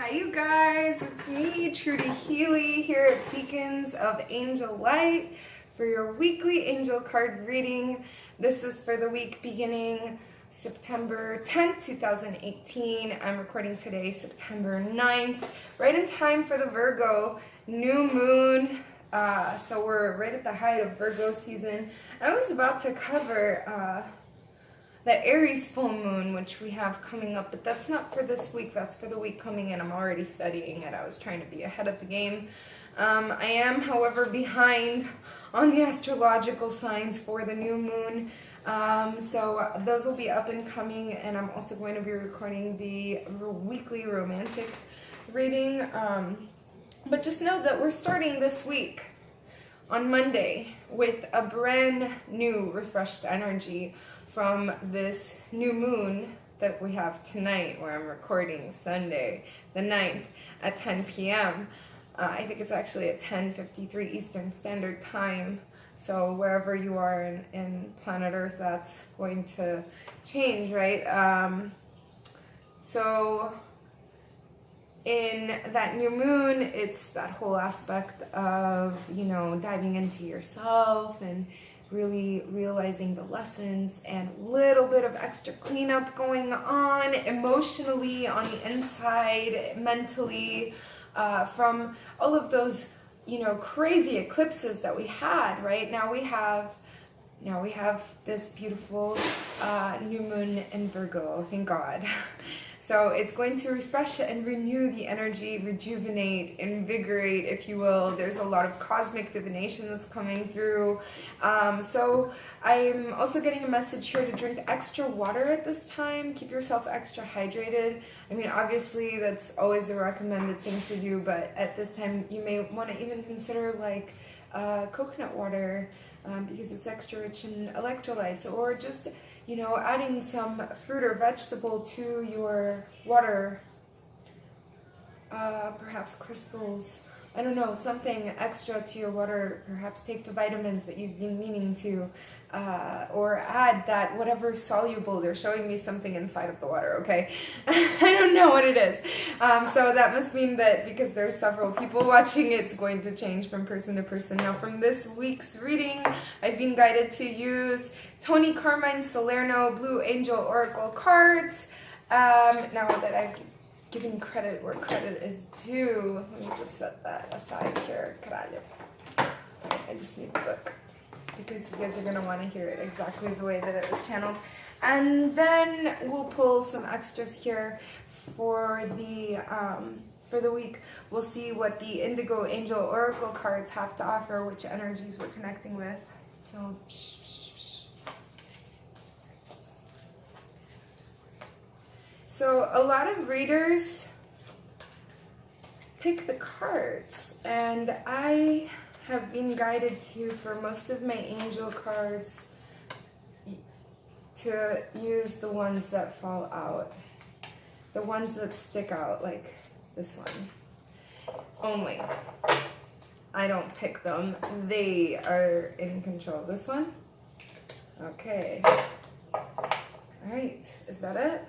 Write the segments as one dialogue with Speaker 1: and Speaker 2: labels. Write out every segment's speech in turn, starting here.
Speaker 1: Hi you guys, it's me, Trudy Healy, here at Beacons of Angel Light for your weekly angel card reading. This is for the week beginning September 10th, 2018. I'm recording today, September 9th, right in time for the Virgo new moon. So we're right at the height of Virgo season. I was about to cover the Aries full moon, which we have coming up, but that's not for this week, that's for the week coming in. I'm already studying it. I was trying to be ahead of the game. I am, however, behind on the astrological signs for the new moon. So those will be up and coming, and I'm also going to be recording the weekly romantic reading. But just know that we're starting this week on Monday with a brand new refreshed energy from this new moon that we have tonight, where I'm recording Sunday the 9th at 10 p.m. I think it's actually at 10:53 Eastern Standard Time. So wherever you are in planet Earth, that's going to change, right? So in that new moon, it's that whole aspect of, you know, diving into yourself and really realizing the lessons, and a little bit of extra cleanup going on emotionally on the inside, mentally, from all of those, you know, crazy eclipses that we had. Right now we have this beautiful new moon in Virgo, thank God. So it's going to refresh and renew the energy, rejuvenate, invigorate, if you will. There's a lot of cosmic divination that's coming through. So I'm also getting a message here to drink extra water at this time. Keep yourself extra hydrated. I mean, obviously that's always a recommended thing to do, but at this time you may want to even consider like coconut water, because it's extra rich in electrolytes, or just, you know, adding some fruit or vegetable to your water, perhaps crystals, I don't know, something extra to your water. Perhaps take the vitamins that you've been meaning to, or add that whatever soluble. They're showing me something inside of the water, okay? I don't know what it is. So that must mean that because there's several people watching, it's going to change from person to person. Now from this week's reading, I've been guided to use Tony Carmine Salerno Blue Angel Oracle cards. Now that I've given credit where credit is due, let me just set that aside here. I just need the book, because you guys are going to want to hear it exactly the way that it was channeled. And then we'll pull some extras here for the week. We'll see what the Indigo Angel Oracle cards have to offer, which energies we're connecting with. So So a lot of readers pick the cards, and I have been guided to, for most of my angel cards, to use the ones that fall out, the ones that stick out, like this one. Only. I don't pick them. They are in control. This one? Okay. Alright, is that it?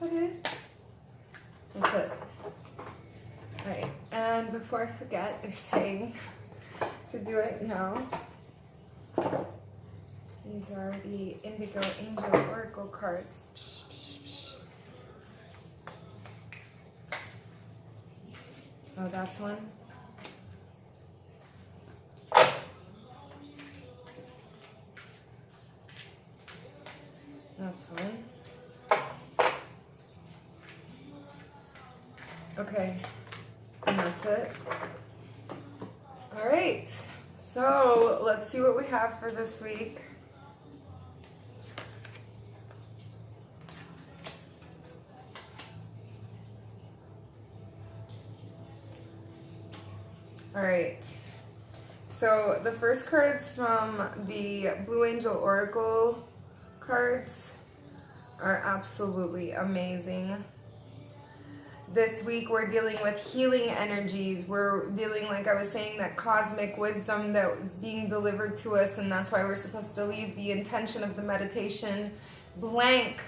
Speaker 1: It? That's it. Alright, and before I forget, they're saying to do it now. These are the Indigo Angel Oracle cards. Oh, that's one. That's one. Okay, and that's it. All right, so let's see what we have for this week. All right, so the first cards from the Blue Angel Oracle cards are absolutely amazing. This week we're dealing with healing energies. We're dealing, like I was saying, that cosmic wisdom that is being delivered to us, and that's why we're supposed to leave the intention of the meditation blank.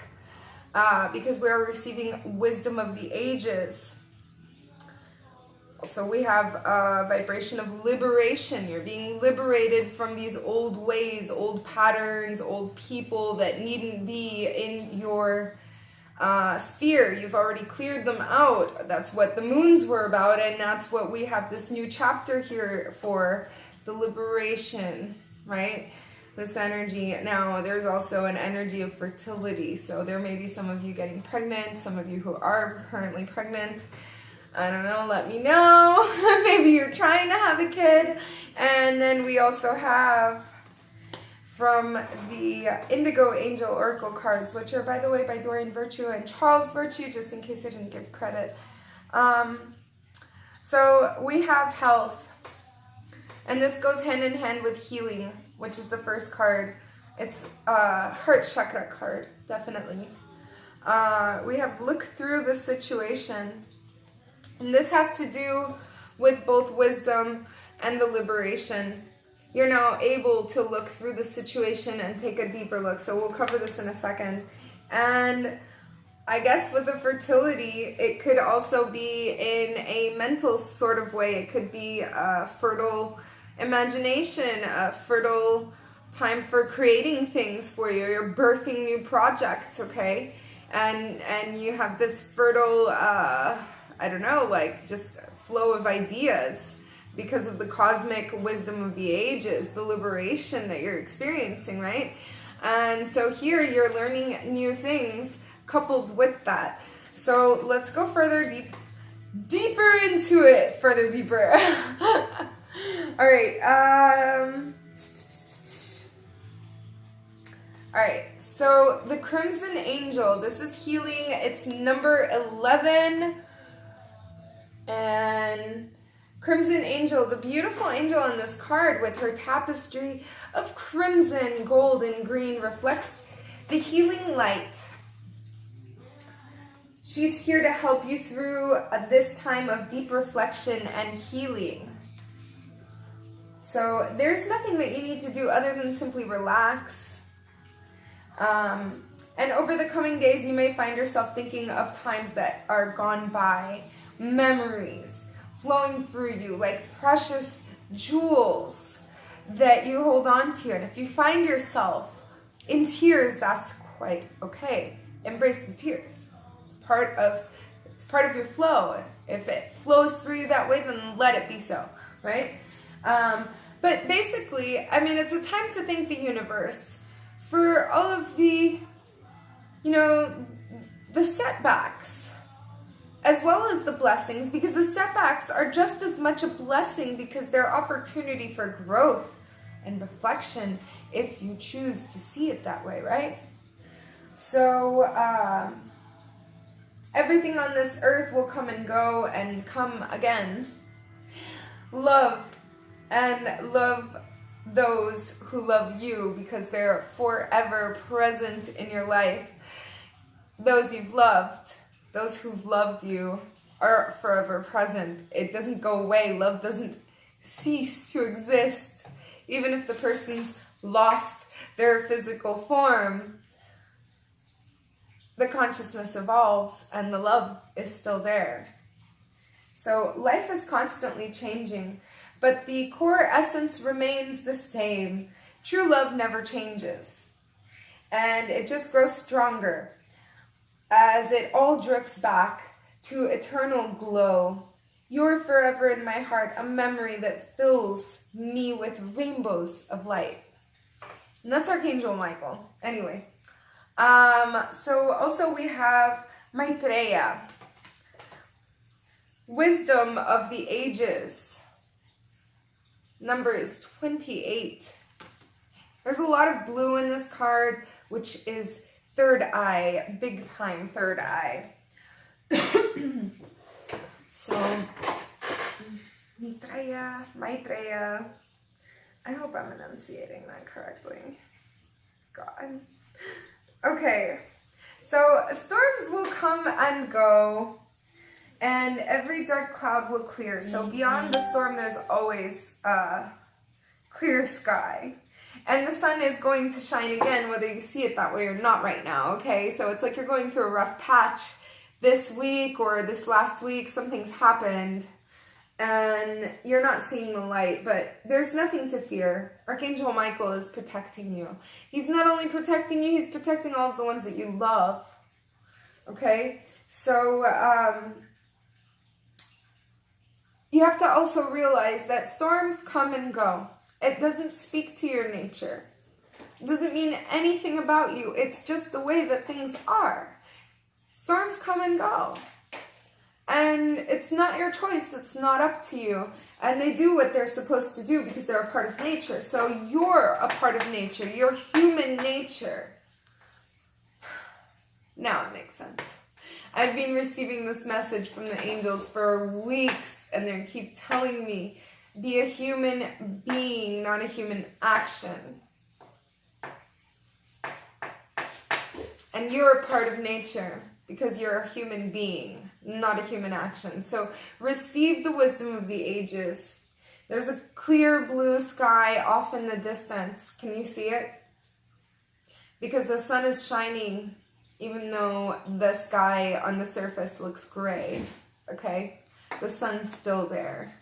Speaker 1: because we are receiving wisdom of the ages. So we have a vibration of liberation. You're being liberated from these old ways, old patterns, old people that needn't be in your sphere. You've already cleared them out. That's what the moons were about, and that's what we have this new chapter here for, the liberation, right? This energy. Now, there's also an energy of fertility. So there may be some of you getting pregnant, some of you who are currently pregnant. I don't know, let me know. Maybe you're trying to have a kid. And then we also have from the Indigo Angel Oracle cards, which are, by the way, by Dorian Virtue and Charles Virtue, just in case I didn't give credit. So we have health. And this goes hand in hand with healing, which is the first card. It's a heart chakra card, definitely. We have look through the situation. And this has to do with both wisdom and the liberation. You're now able to look through the situation and take a deeper look. So we'll cover this in a second. And I guess with the fertility, it could also be in a mental sort of way. It could be a fertile imagination, a fertile time for creating things for you. You're birthing new projects, okay? And you have this fertile... I don't know, like just flow of ideas because of the cosmic wisdom of the ages, the liberation that you're experiencing, right? And so here you're learning new things coupled with that. So let's go further deeper into it, further deeper. All right. All right. So the Crimson Angel, this is healing. It's number 11. And Crimson Angel, the beautiful angel on this card with her tapestry of crimson, gold, and green reflects the healing light. She's here to help you through this time of deep reflection and healing. So there's nothing that you need to do other than simply relax. And over the coming days, you may find yourself thinking of times that are gone by, memories flowing through you like precious jewels that you hold on to. And if you find yourself in tears, that's quite okay. Embrace the tears. It's part of your flow. If it flows through you that way, then let it be so, right? But basically, I mean, it's a time to thank the universe for all of the, the setbacks, as well as the blessings, because the setbacks are just as much a blessing because they're opportunity for growth and reflection if you choose to see it that way, right? So everything on this earth will come and go and come again. Love and love those who love you because they're forever present in your life. Those you've loved, those who've loved you are forever present. It doesn't go away. Love doesn't cease to exist. Even if the person's lost their physical form, the consciousness evolves and the love is still there. So life is constantly changing, but the core essence remains the same. True love never changes. And it just grows stronger as it all drifts back to eternal glow. You're forever in my heart, a memory that fills me with rainbows of light. And that's Archangel Michael. Anyway, so also we have Maitreya, wisdom of the ages. Number is 28. There's a lot of blue in this card, which is third eye, big time third eye. So, Maitreya. I hope I'm enunciating that correctly. God. Okay, so storms will come and go, and every dark cloud will clear. So beyond the storm, there's always a clear sky. And the sun is going to shine again, whether you see it that way or not right now, okay? So it's like you're going through a rough patch this week or this last week. Something's happened and you're not seeing the light, but there's nothing to fear. Archangel Michael is protecting you. He's not only protecting you, he's protecting all of the ones that you love, okay? So you have to also realize that storms come and go. It doesn't speak to your nature. It doesn't mean anything about you. It's just the way that things are. Storms come and go. And it's not your choice. It's not up to you. And they do what they're supposed to do because they're a part of nature. So you're a part of nature. You're human nature. Now it makes sense. I've been receiving this message from the angels for weeks, and they keep telling me, be a human being, not a human action. And you're a part of nature because you're a human being, not a human action. So receive the wisdom of the ages. There's a clear blue sky off in the distance. Can you see it? Because the sun is shining, even though the sky on the surface looks gray, okay? The sun's still there.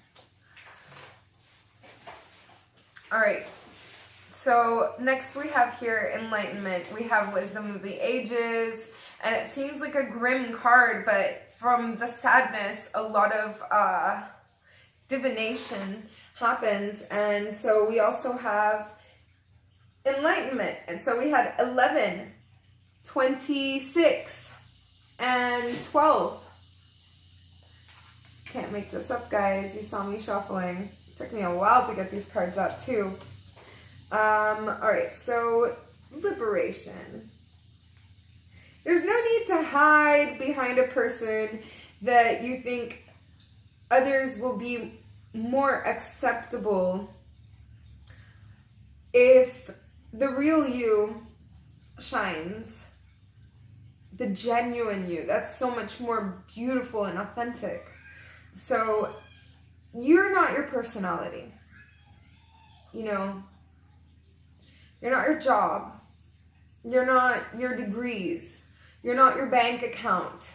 Speaker 1: All right, so next we have here enlightenment. We have wisdom of the ages, and it seems like a grim card, but from the sadness, a lot of divination happens. And so we also have enlightenment. And so we had 11, 26, and 12. Can't make this up, guys. You saw me shuffling. It took me a while to get these cards up, too. All right, so liberation. There's no need to hide behind a person that you think others will be more acceptable if the real you shines. The genuine you. That's so much more beautiful and authentic. So you're not your personality. You know, you're not your job. You're not your degrees. You're not your bank account.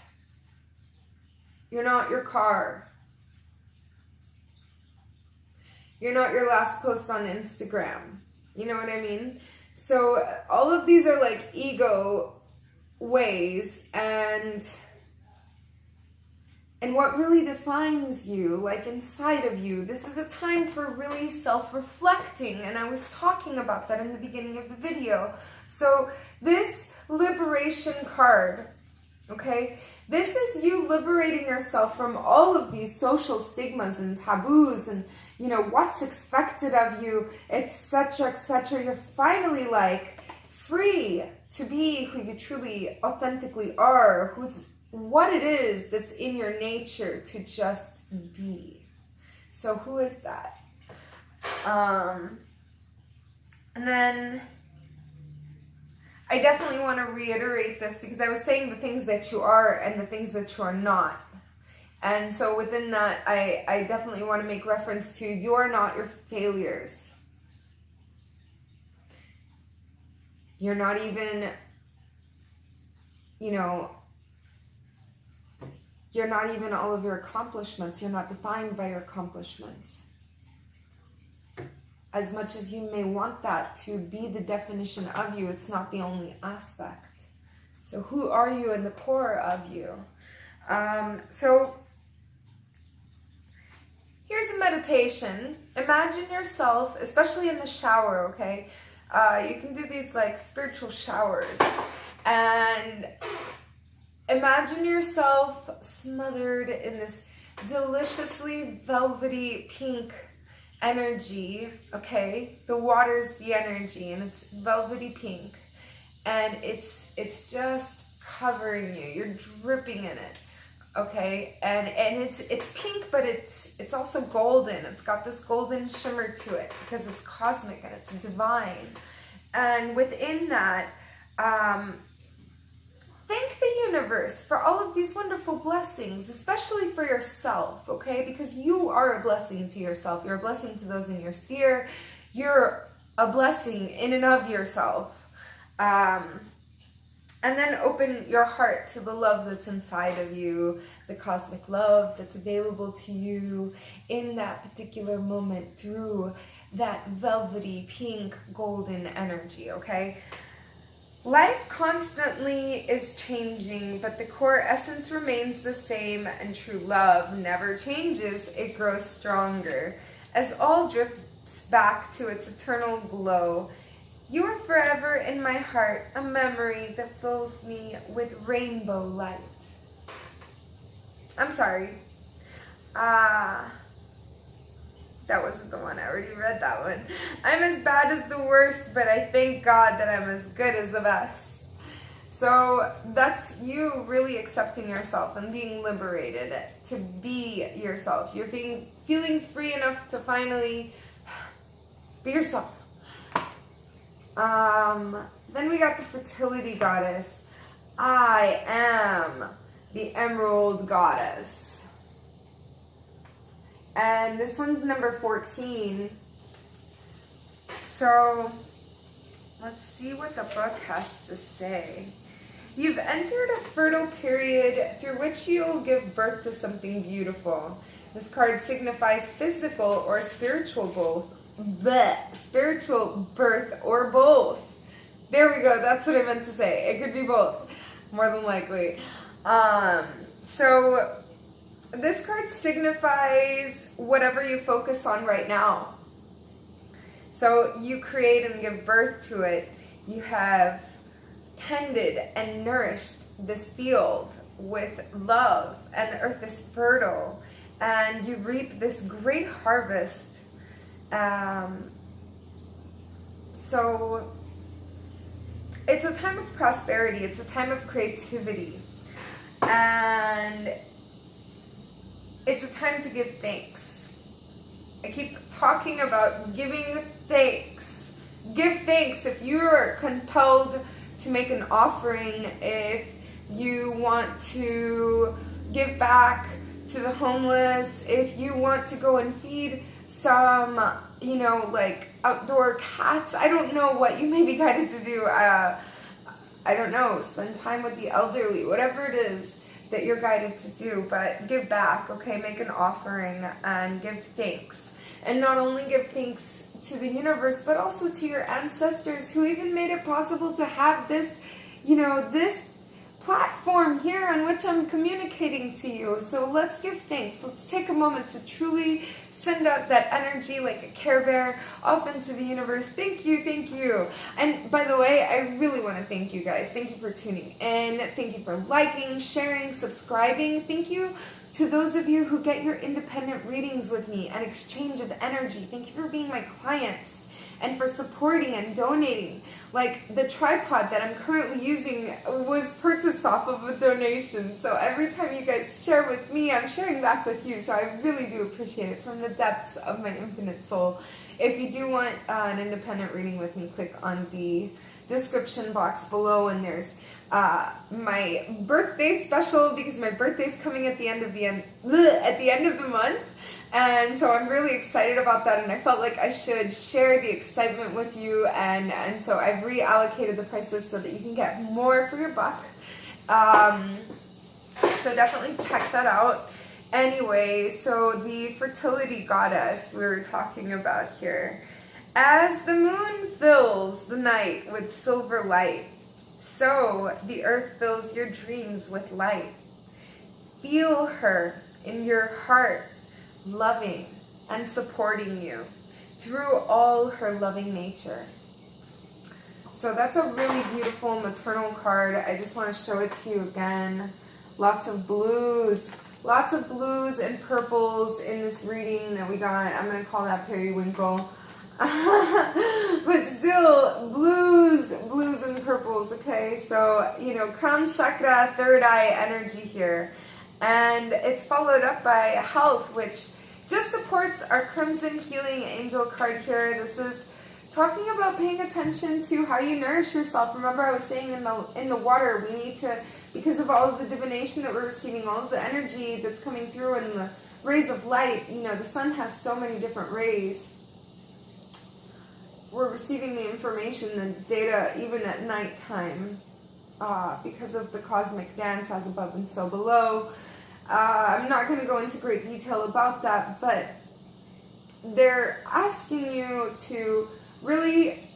Speaker 1: You're not your car. You're not your last post on Instagram. You know what I mean? So all of these are like ego ways, and what really defines you, like inside of you. This is a time for really self-reflecting, and I was talking about that in the beginning of the video. So this liberation card, okay, this is you liberating yourself from all of these social stigmas and taboos and, you know, what's expected of you, etc., etc. You're finally like free to be who you truly authentically are, what it is that's in your nature to just be. So who is that? And then I definitely want to reiterate this because I was saying the things that you are and the things that you are not. And so within that, I definitely want to make reference to you're not your failures. You're not even, you know, you're not even all of your accomplishments. You're not defined by your accomplishments. As much as you may want that to be the definition of you, it's not the only aspect. So who are you in the core of you? So here's a meditation. Imagine yourself, especially in the shower, okay? You can do these like spiritual showers. And imagine yourself smothered in this deliciously velvety pink energy, okay? The water's the energy, and it's velvety pink, and it's just covering you. You're dripping in it, okay? And it's pink, but it's also golden. It's got this golden shimmer to it because it's cosmic and it's divine. And within that, thank the universe for all of these wonderful blessings, especially for yourself, okay? Because you are a blessing to yourself. You're a blessing to those in your sphere. You're a blessing in and of yourself. And then open your heart to the love that's inside of you, the cosmic love that's available to you in that particular moment through that velvety, pink, golden energy, okay? Life constantly is changing, but the core essence remains the same, and true love never changes. It grows stronger as all drifts back to its eternal glow. You are forever in my heart, a memory that fills me with rainbow light. I'm sorry. That wasn't the one. I already read that one. I'm as bad as the worst, but I thank God that I'm as good as the best. So that's you really accepting yourself and being liberated to be yourself. You're feeling free enough to finally be yourself. Then we got the fertility goddess. I am the emerald goddess. And this one's number 14. So let's see what the book has to say. You've entered a fertile period through which you'll give birth to something beautiful. This card signifies physical or spiritual spiritual birth or both. There we go. That's what I meant to say. It could be both, more than likely. So this card signifies whatever you focus on right now. So you create and give birth to it. You have tended and nourished this field with love, and the earth is fertile, and you reap this great harvest. So it's a time of prosperity. It's a time of creativity, and it's a time to give thanks. I keep talking about giving thanks. Give thanks if you're compelled to make an offering, if you want to give back to the homeless, if you want to go and feed some, like outdoor cats. I don't know what you may be guided to do. I don't know, spend time with the elderly, whatever it is that you're guided to do, but give back, okay? Make an offering and give thanks. And not only give thanks to the universe, but also to your ancestors who even made it possible to have this, this platform here on which I'm communicating to you. So let's give thanks. Let's take a moment to truly send out that energy like a Care Bear off into the universe. Thank you, thank you. And by the way, I really want to thank you guys. Thank you for tuning in. Thank you for liking, sharing, subscribing. Thank you to those of you who get your independent readings with me, an exchange of energy. Thank you for being my clients and for supporting and donating. Like the tripod that I'm currently using was purchased off of a donation. So every time you guys share with me, I'm sharing back with you. So I really do appreciate it from the depths of my infinite soul. If you do want an independent reading with me, click on the description box below, and there's my birthday special, because my birthday's coming at the end of the month. And so I'm really excited about that, and I felt like I should share the excitement with you, and so I've reallocated the prices so that you can get more for your buck. So definitely check that out. Anyway, so the fertility goddess we were talking about here. As the moon fills the night with silver light, so the earth fills your dreams with light. Feel her in your heart, loving and supporting you through all her loving nature. So that's a really beautiful maternal card. I just want to show it to you again. Lots of blues and purples in this reading that we got. I'm going to call that periwinkle. But still, blues and purples, okay? So, crown chakra, third eye energy here. And it's followed up by health, which just supports our Crimson Healing Angel card here. This is talking about paying attention to how you nourish yourself. Remember I was saying in the water, we need to, because of all of the divination that we're receiving, all of the energy that's coming through and the rays of light, the sun has so many different rays. we're receiving the information, the data, even at nighttime, because of the cosmic dance as above and so below. I'm not going to go into great detail about that, but they're asking you to really,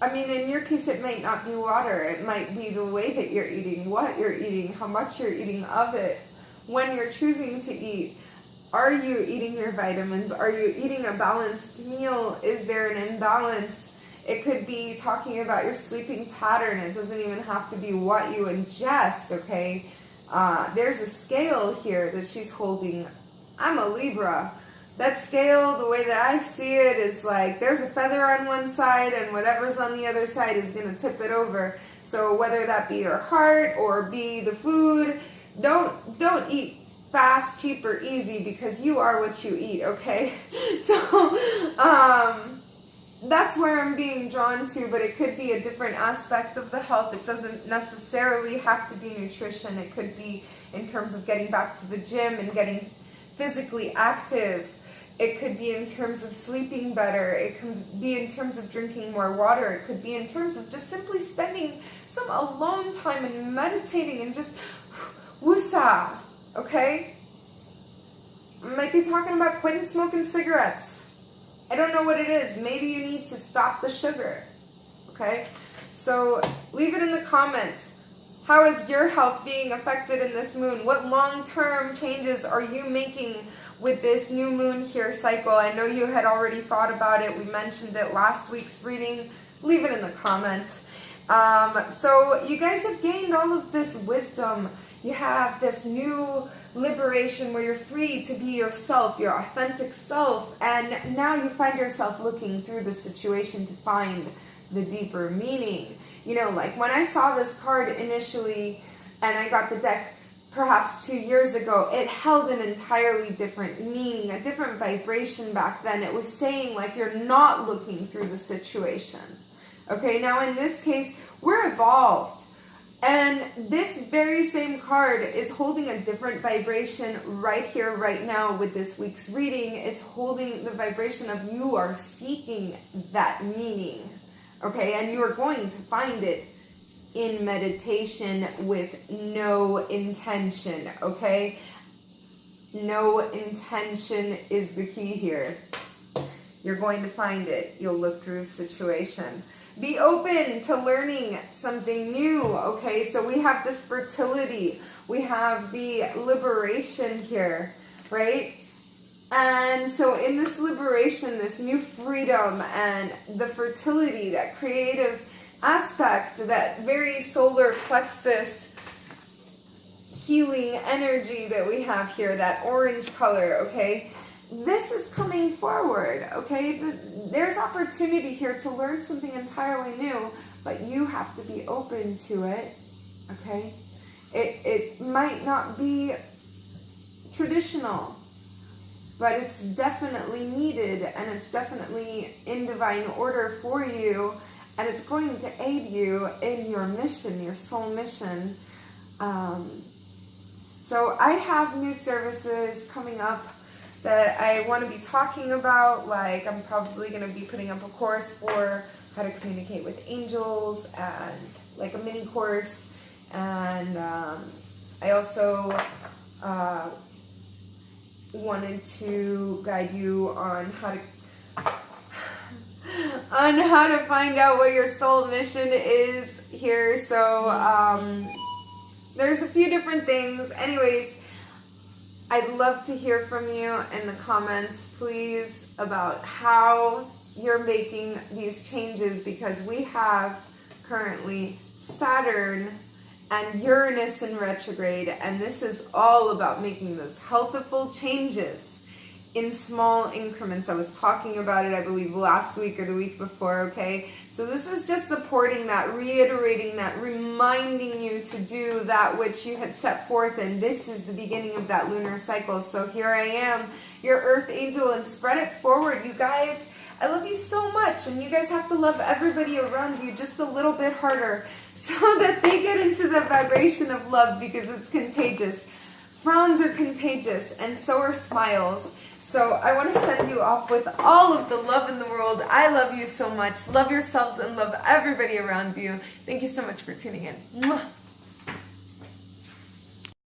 Speaker 1: I mean, in your case, it might not be water. It might be the way that you're eating, what you're eating, how much you're eating of it, when you're choosing to eat. Are you eating your vitamins? Are you eating a balanced meal? Is there an imbalance? It could be talking about your sleeping pattern. It doesn't even have to be what you ingest, okay? There's a scale here that she's holding. I'm a Libra. That scale, the way that I see it, is like there's a feather on one side and whatever's on the other side is going to tip it over. So whether that be your heart or be the food, don't eat fast, cheap, or easy, because you are what you eat, okay? So that's where I'm being drawn to, but it could be a different aspect of the health. It doesn't necessarily have to be nutrition. It could be in terms of getting back to the gym and getting physically active. It could be in terms of sleeping better. It could be in terms of drinking more water. It could be in terms of just simply spending some alone time and meditating and just woosah, okay? I might be talking about quitting smoking cigarettes. I don't know what it is. Maybe you need to stop the sugar, okay? So leave it in the comments. How is your health being affected in this moon? What long-term changes are you making with this new moon here cycle? I know you had already thought about it. We mentioned it last week's reading. Leave it in the comments. So you guys have gained all of this wisdom. You have this new liberation where you're free to be yourself, your authentic self, and now you find yourself looking through the situation to find the deeper meaning. You know, like when I saw this card initially and I got the deck perhaps 2 years ago, it held an entirely different meaning, a different vibration back then. It was saying like you're not looking through the situation. Okay, now in this case, we're evolved. And this very same card is holding a different vibration right here, right now with this week's reading. It's holding the vibration of you are seeking that meaning, okay? And you are going to find it in meditation with no intention, okay? No intention is the key here. You're going to find it. You'll look through the situation. Be open to learning something new, okay? So we have this fertility. We have the liberation here, right? And so in this liberation, this new freedom and the fertility, that creative aspect, that very solar plexus healing energy that we have here, that orange color, okay? This is coming forward, okay? There's opportunity here to learn something entirely new, but you have to be open to it, okay? It might not be traditional, but it's definitely needed, and it's definitely in divine order for you, and it's going to aid you in your mission, your soul mission. So I have new services coming up that I want to be talking about. Like, I'm probably going to be putting up a course for how to communicate with angels, and like a mini course. And I also wanted to guide you on how to find out what your soul mission is here. So there's a few different things. Anyways, I'd love to hear from you in the comments, please, about how you're making these changes, because we have currently Saturn and Uranus in retrograde, and this is all about making those healthful changes in small increments. I was talking about it, I believe, last week or the week before, okay? So this is just supporting that, reiterating that, reminding you to do that which you had set forth, and this is the beginning of that lunar cycle. So here I am, your earth angel, and spread it forward, you guys. I love you so much, and you guys have to love everybody around you just a little bit harder so that they get into the vibration of love, because it's contagious. frowns are contagious, and so are smiles. So I want to send you off with all of the love in the world. I love you so much. Love yourselves and love everybody around you. Thank you so much for tuning in. Mwah.